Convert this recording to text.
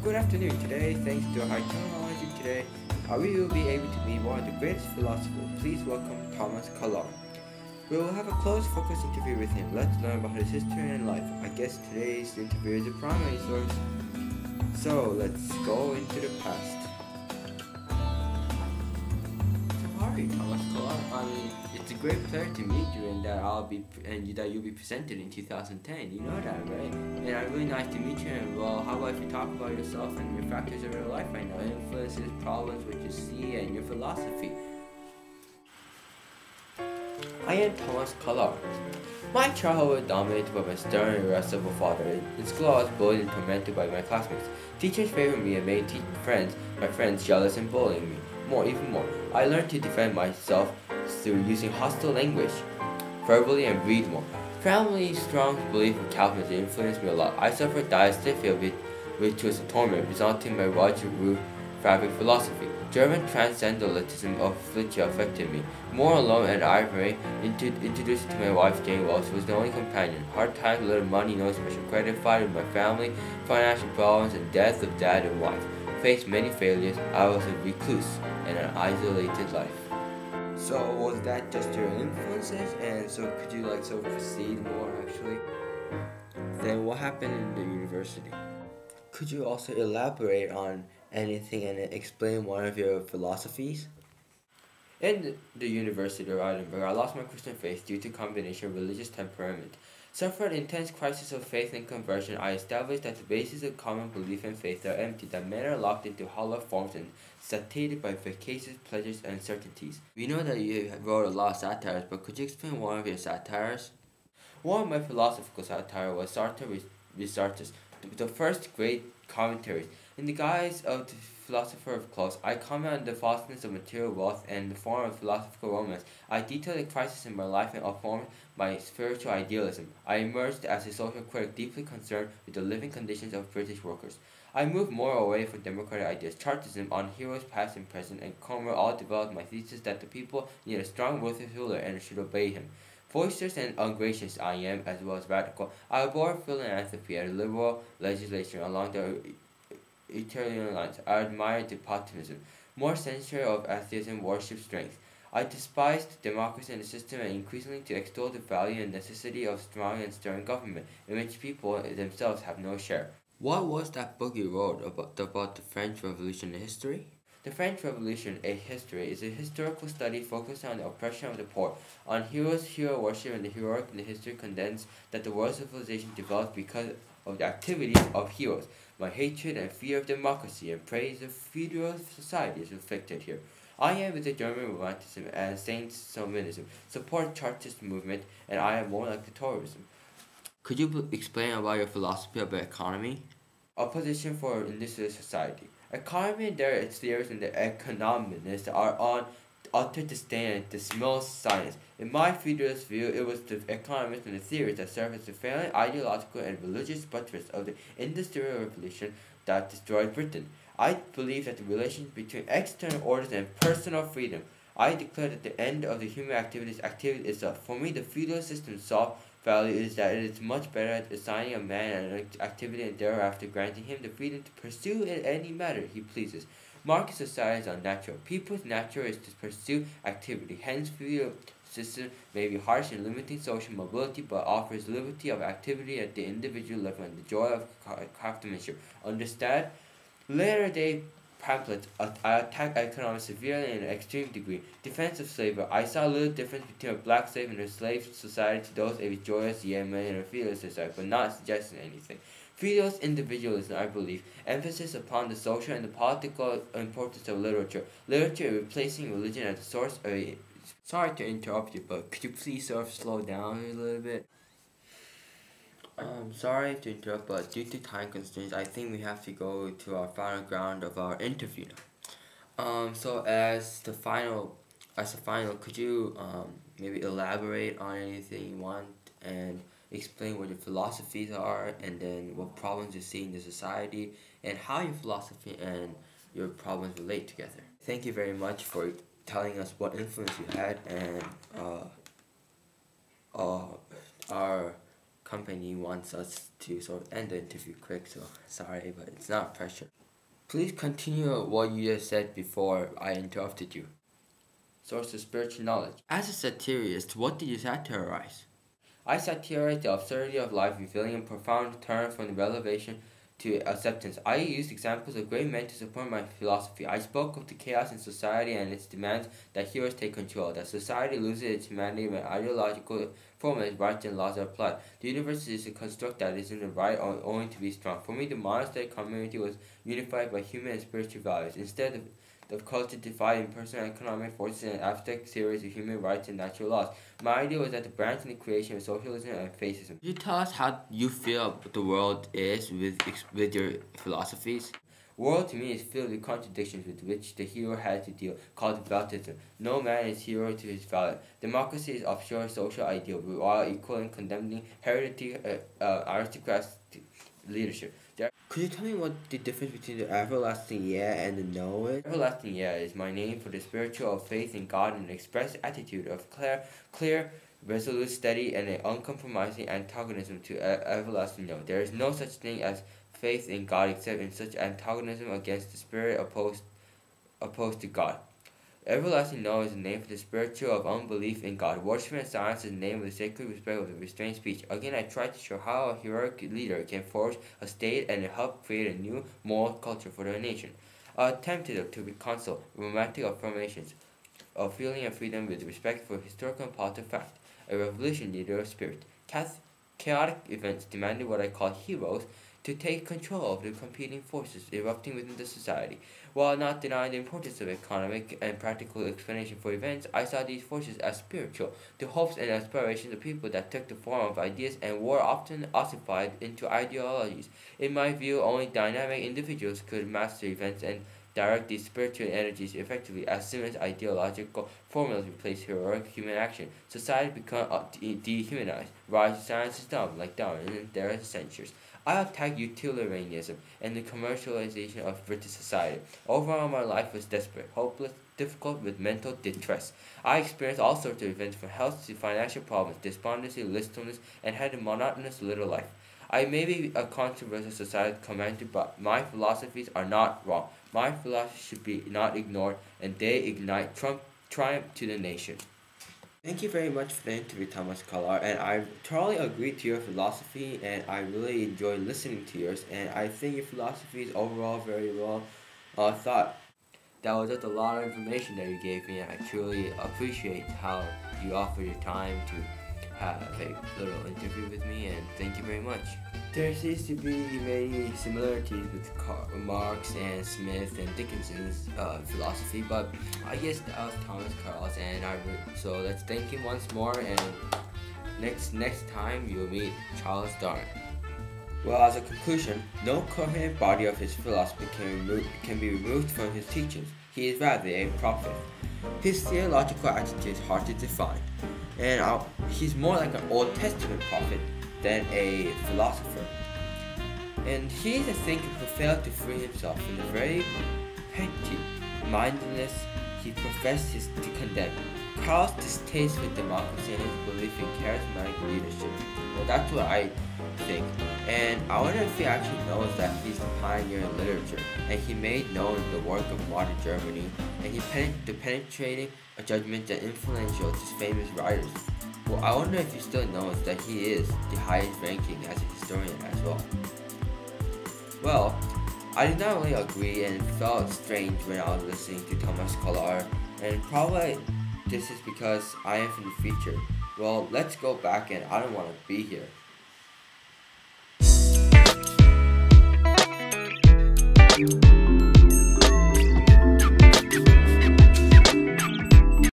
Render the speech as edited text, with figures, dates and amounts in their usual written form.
Good afternoon. Today, thanks to high technology today, we will be able to meet one of the greatest philosophers. Please welcome Thomas Carlyle. We will have a close focus interview with him. Let's learn about his history and life. I guess today's interview is a primary source. So let's go into the past. So how are you, Thomas Carlyle? It's a great pleasure to meet you, and that you'll be presented in 2010. You know that, right? And really nice to meet you. And well, how about if you talk about yourself and your factors of your life right now, influences, problems, what you see, and your philosophy? I am Thomas Carlyle. My childhood was dominated by my stern and irascible father. In school, I was bullied and tormented by my classmates. Teachers favored me and made my friends jealous and bullying me. Even more. I learned to defend myself through using hostile language, verbally, and breathe more. Family's strong belief in Calvinism influenced me a lot. I suffered dyspepsia, which was a torment, resulting in my Roger Roof fabric philosophy. German transcendentalism of which affected me. More alone and irate, introduced to my wife Jane Wells, was the only companion. Hard times, little money, no special credit, fight with my family, financial problems, and death of dad and wife. Faced many failures. I was a recluse in an isolated life. So was that just your influences? And so could you proceed more actually? Then what happened in the university? Could you also elaborate on anything and explain one of your philosophies? In the University of Edinburgh, I lost my Christian faith due to combination of religious temperament. Suffered intense crisis of faith and conversion, I established that the basis of common belief and faith are empty, that men are locked into hollow forms and satiated by vacations, pleasures, and certainties. We know that you wrote a lot of satires, but could you explain one of your satires? One of my philosophical satire was Sartre Resartus, the first great commentaries. In the guise of the philosopher of clothes, I comment on the falseness of material wealth and the form of philosophical romance. I detail the crisis in my life and affirm my spiritual idealism. I emerged as a social critic deeply concerned with the living conditions of British workers. I moved more away from democratic ideas. Chartism on heroes past and present and Cromwell all developed my thesis that the people need a strong, ruthless ruler and should obey him. Boisterous and ungracious I am, as well as radical. I abhor philanthropy and liberal legislation along the utilitarian lines. I admire despotism. More censure of atheism worship strength. I despised democracy and the system and increasingly to extol the value and necessity of strong and stern government, in which people themselves have no share. What was that book you wrote about the French Revolution in history? The French Revolution, A History, is a historical study focused on the oppression of the poor, on heroes, hero worship, and the heroic in the history condensed that the world civilization developed because of the activities of heroes. My hatred and fear of democracy and praise of feudal society is reflected here. I am with the German Romanticism and Saint Sominism, support Chartist movement, and I am more like the Toryism. Could you explain about your philosophy about economy? Opposition for industrial society. Economy and their theories and the economists are on utter disdain and dismal science. In my feudalist view, it was the economists and the theories that served as the failing ideological and religious buttress of the Industrial Revolution that destroyed Britain. I believe that the relation between external orders and personal freedom. I declare that the end of the human activity is itself. For me, the feudal system's soft value is that it is much better at assigning a man an activity and thereafter granting him the freedom to pursue in any matter he pleases. Market society is unnatural. People's nature is to pursue activity. Hence, feudal system may be harsh in limiting social mobility, but offers liberty of activity at the individual level and the joy of craftsmanship. Understand? Later-day pamphlets attack economics severely in an extreme degree. Defense of slavery. I saw little difference between a black slave and a slave society to those of a joyous Yemen and a feudal society, but not suggesting anything. Feudalist individualism, I believe, emphasis upon the social and the political importance of literature. Literature replacing religion as a source of a... Sorry to interrupt you, but could you please slow down a little bit? Sorry to interrupt, but due to time constraints, I think we have to go to our final round of our interview now. So as a final, could you maybe elaborate on anything you want and explain what your philosophies are, and then what problems you see in the society, and how your philosophy and your problems relate together? Thank you very much for telling us what influence you had and our company wants us to sort of end the interview quick, so sorry, but it's not pressure. Please continue what you just said before I interrupted you. Source of spiritual knowledge. As a satirist, what did you satirize? I satirize the absurdity of life, revealing a profound turn from the revelation to acceptance. I used examples of great men to support my philosophy. I spoke of the chaos in society and its demands that heroes take control, that society loses its humanity when ideological formulas, rights, and laws are applied. The universe is a construct that is in the right only to be strong. For me, the monastic community was unified by human and spiritual values. Instead of culture divided in personal and economic forces and abstract theories of human rights and natural laws. My idea was that the branch in the creation of socialism and fascism. Could you tell us how you feel the world is with your philosophies? World to me is filled with contradictions with which the hero has to deal, called Veltism. No man is hero to his value. Democracy is offshore social ideal, while equal and condemning hereditary aristocratic leadership. Could you tell me what the difference between the everlasting yeah and the no is? Everlasting yeah is my name for the spiritual faith in God and an expressed attitude of clear, resolute, steady, and an uncompromising antagonism to everlasting no. There is no such thing as faith in God except in such antagonism against the spirit opposed to God. Everlasting no is the name for the spiritual of unbelief in God. Worship and silence is the name of the sacred respect of the restrained speech. Again, I tried to show how a heroic leader can forge a state and help create a new moral culture for the nation. I attempted to reconcile romantic affirmations of feeling and freedom with respect for historical and political fact. A revolution leader of spirit. Chaotic events demanded what I call heroes to take control of the competing forces erupting within the society. While not denying the importance of economic and practical explanation for events, I saw these forces as spiritual, the hopes and aspirations of people that took the form of ideas and were often ossified into ideologies. In my view, only dynamic individuals could master events and direct these spiritual energies effectively. As soon as ideological formulas replace heroic human action, society becomes dehumanized. Rise to science is dumb, like Darwin in their censures. I attacked utilitarianism and the commercialization of British society. Overall, my life was desperate, hopeless, difficult, with mental distress. I experienced all sorts of events from health to financial problems, despondency, listlessness, and had a monotonous little life. I may be a controversial society commenter, but my philosophies are not wrong. My philosophies should be not ignored, and they ignite triumph to the nation. Thank you very much for the interview, Thomas Carlyle, and I totally agree to your philosophy, and I really enjoy listening to yours, and I think your philosophy is overall very well thought. That was just a lot of information that you gave me, and I truly appreciate how you offer your time to have a little interview with me, and thank you very much. There seems to be many similarities with Marx and Smith and Dickinson's philosophy, but I guess that was Thomas Carlyle's, and so let's thank him once more, and next time you'll meet Charles Darwin. Well, as a conclusion, no coherent body of his philosophy can be removed from his teachings. He is rather a prophet. His theological attitude is hard to define, and he's more like an Old Testament prophet than a philosopher. And he is a thinker who failed to free himself from the very petty mindedness he professed to condemn. Carl's distaste for democracy and his belief in charismatic leadership. Well, that's what I think. And I wonder if he actually knows that he's the pioneer in literature, and he made known the work of modern Germany, and he penetrating a judgment that influential to famous writers. Well, I wonder if he still knows that he is the highest ranking as a historian as well. Well, I did not really agree and felt strange when I was listening to Thomas Carlyle, and probably this is because I am from the future. Well, let's go back, and I don't want to be here.